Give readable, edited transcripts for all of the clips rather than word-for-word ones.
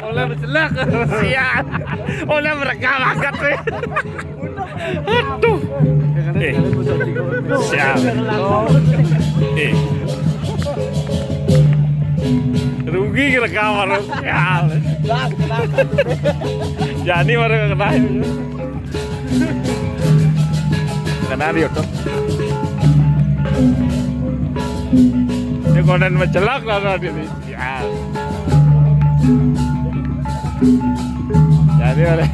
Oleh berjelak. Sial. Oleh merekam angkat sih. Aduh. Sial. Rugi rekam harus. Sial. Jadi baru kena. Kena di YouTube. Ini konten mencelak lah ini. Ya. Jadi oleh.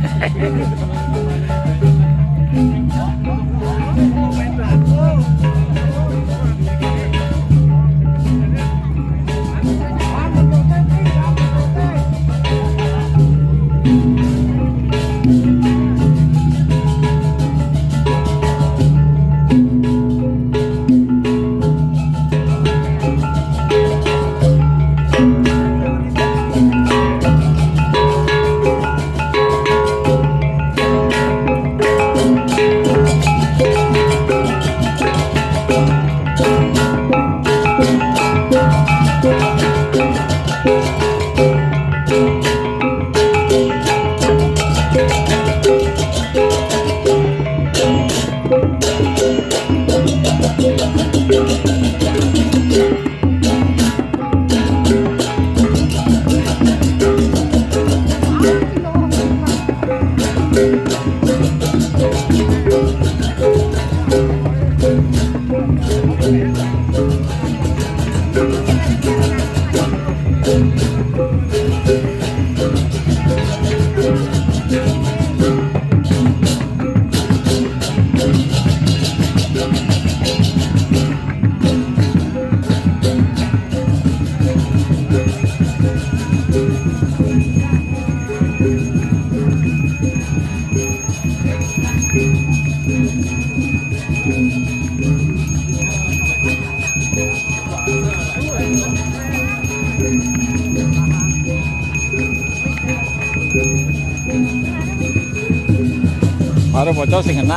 Baru bocor sih kena.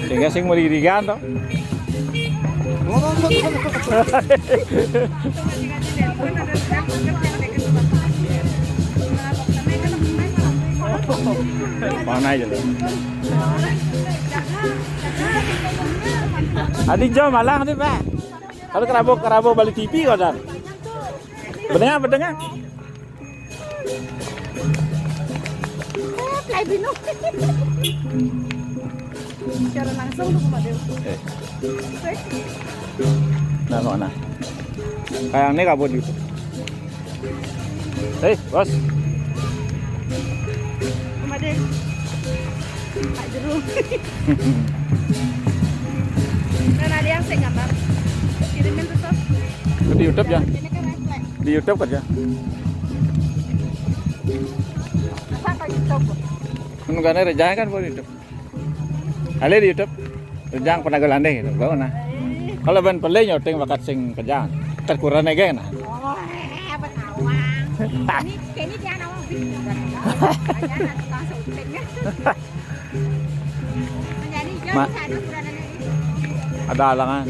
Sehingga sing mau dirigan toh. Mana aja tuh. Adik jauh malah nih Pak. Kalau kerabo balik TV kok dan. Bedengan. Play binu. Secara langsung tuh kemarin. Nah mana? Kayak ini kabut gitu. Bos. Kemarin. Pak Jeruk. Dan ada yang saya gambar. Kirimin tuh sos. Di YouTube ya? Ini kan refleks. Di YouTube kerja. Masa ke YouTube? Menunggannya rejang kan buat YouTube. Ale di YouTube. Rejang pernah gelandeng gitu. Bawa nah. Kalau ben pelai nyoting bakat sing kerjaan. Terkurang aja nah. Oh, betawang. Ini dia nawang bisnis. Aja nanti langsung tinggal. Menjadi jauh Ma. sana kurang ini. Ada halangan.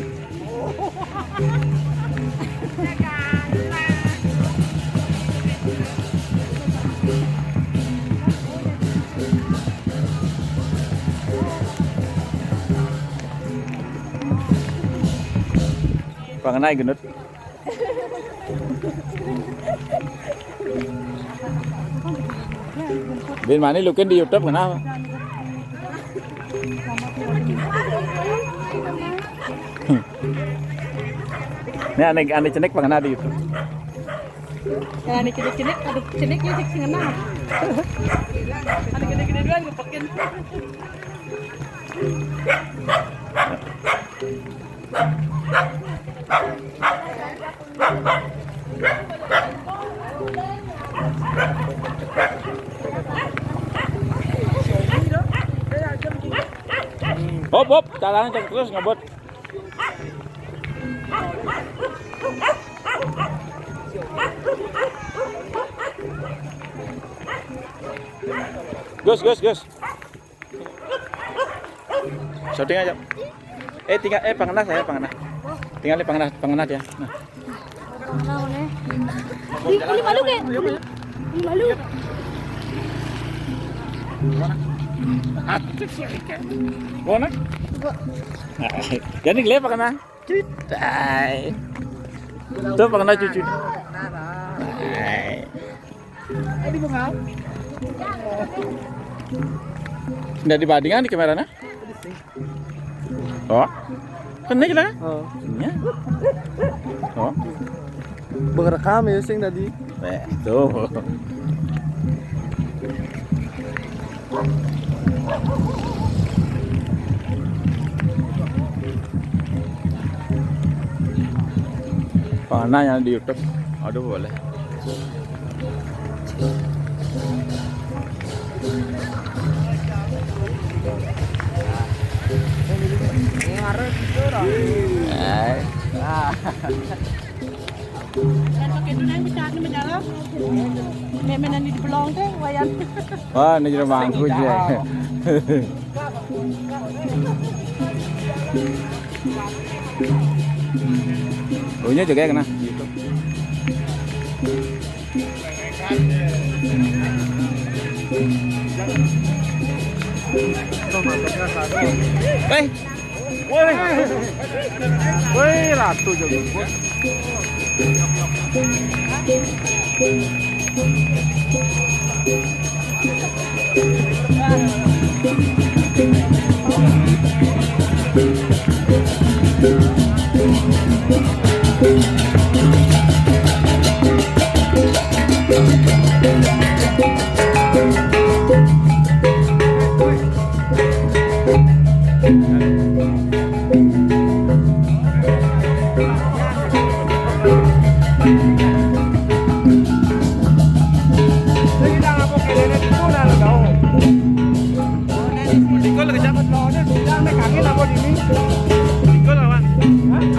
Panganay gunot. Bin mani lukin di YouTube kenapa? Ini aneh cenek panganay di YouTube. Ya ini cilik-cilik, aduh ciliknya sih ngena. Ada gede-gede doang gue pakein. Hop, jalan terus ngebut. Gus. Shooting aja. Tinggal panganas saya, panganas. Tinggal di panganas ya. Nah. Ini malu ke? Ini malu. Mana? Jadi gelap panganas. Cuy. Tuh panganas cucu. Ini bunga. Sudah dibandingkan di kameranya? Oh, kena gila? Oh, Ya. Oh, berekam ya sing tadi. tuh. Mana yang di YouTube? Aduh boleh. Dan pakai dulu yang bisa di dalam. Memenan di belong teh wayan. Wah, ini jadi mangku aja. Punya juga kena. Woi, ratu juga.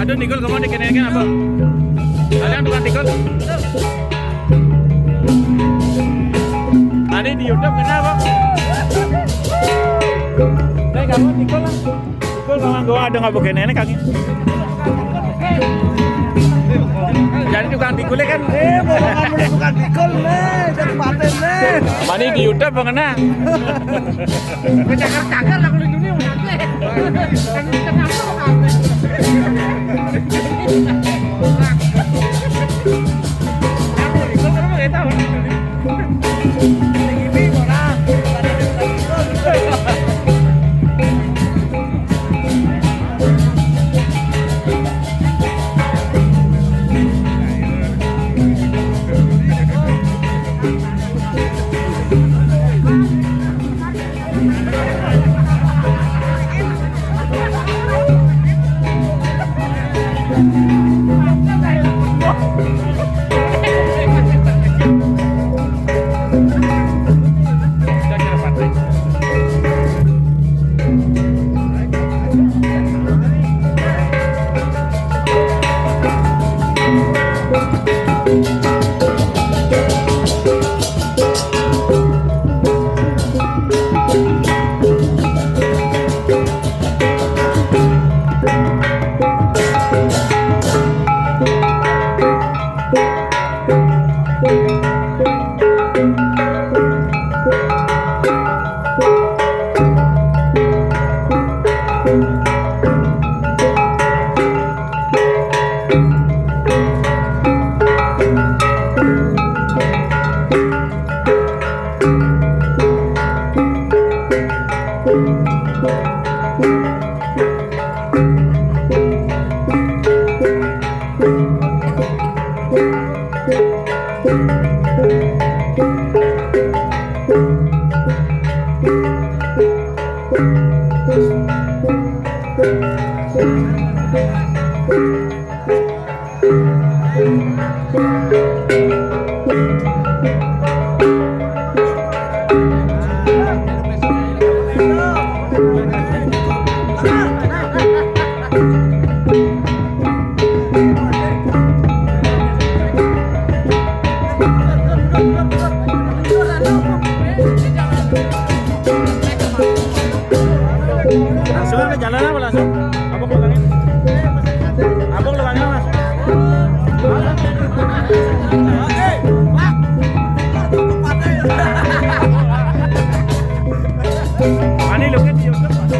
Aduh, Nikol kamu dikenalkan apa? Ada yang tukang Nikol? Tadi di YouTube kenapa? Saya kamu Nikol lah. Nikol kamu gua ada nggak pakai nenek kaki? Jadi tukang Nikol kan? Bukan Nikol nih, jadi paten nih. Mani di YouTube pengen nah. Cakar-cakar lah kalau dunia mau nanti. Kan kenapa nanti? Langsung ke jalan apa langsung? Abang lubangin. Abang lubangin mas. Ani lukit di YouTube mas.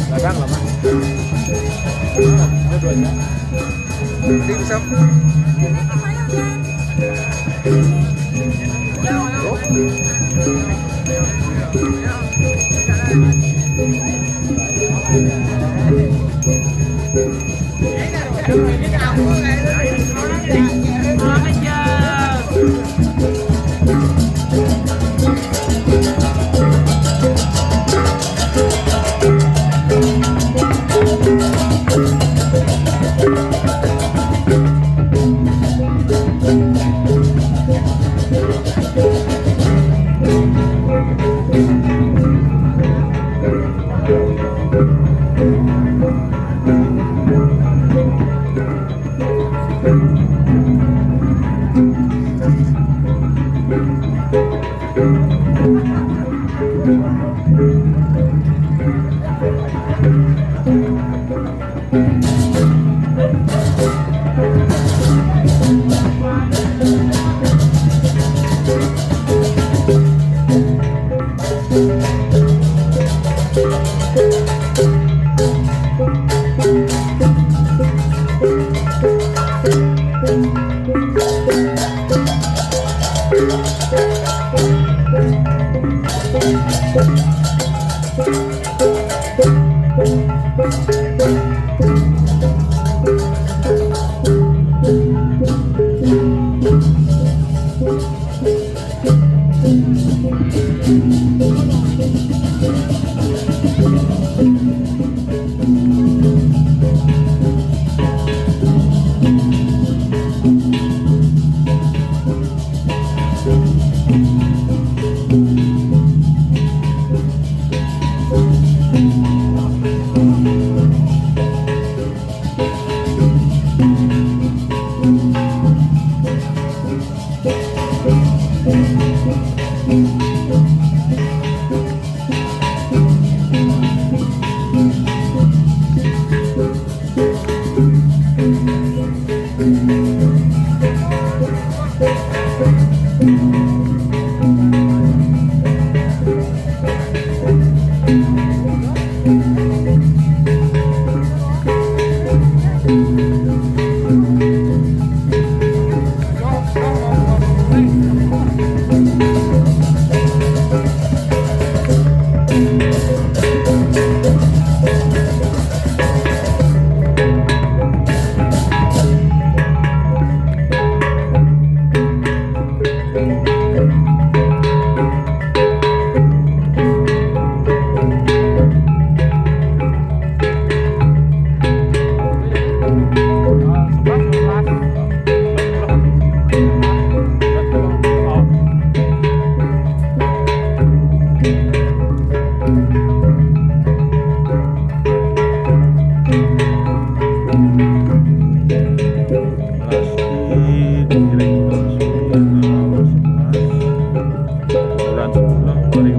Ladang lah mas. Dua-duanya. Dimsum.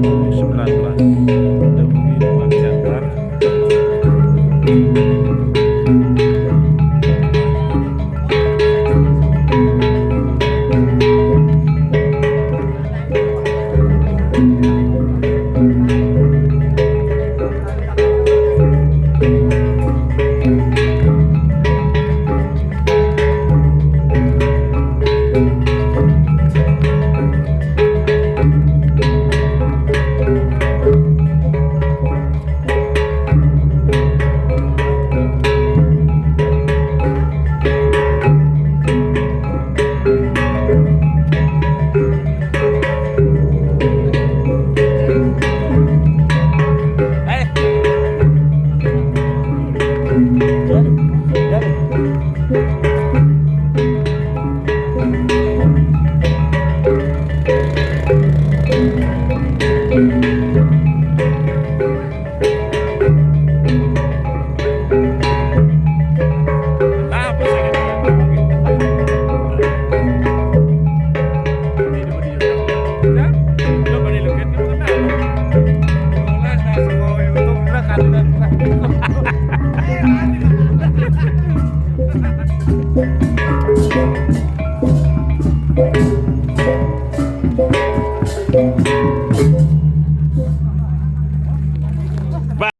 2019 demi Tuan Chandra.